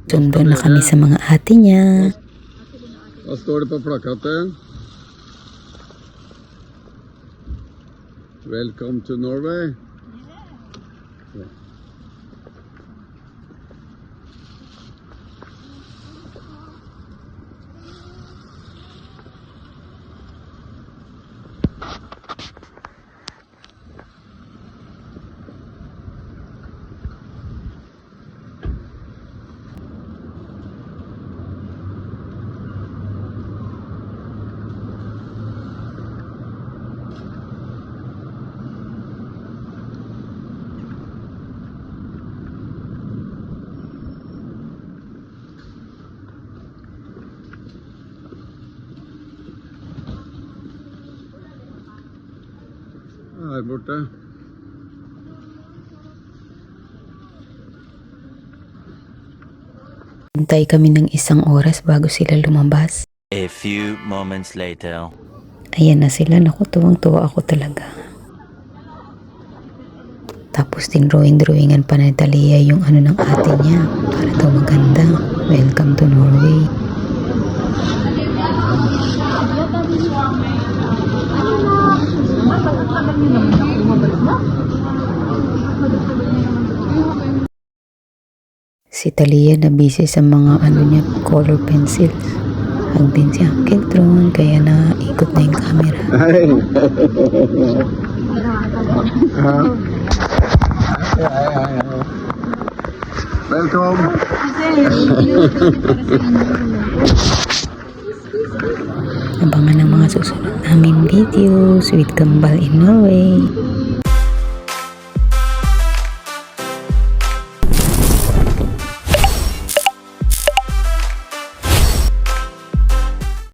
Sundo na kami sa mga ate niya. Hva står det på plakaten? Welcome to Norway. Ja. Her borte. Hintay kami ng 1 oras bago sila lumabas. A few moments later. Ayan na sila. Naku, tuwang-tuwa ako talaga. Tapos din drawingan pa na Talia yung ano ng ate niya. Para daw maganda. Welcome to Norway. Si Talia na busy sa mga ano niya, color pencils. Hag din si Uncle Tron, kaya na ikot na yung camera. Welcome. Abangan ang mga susunod naming videos with Kambal in Norway.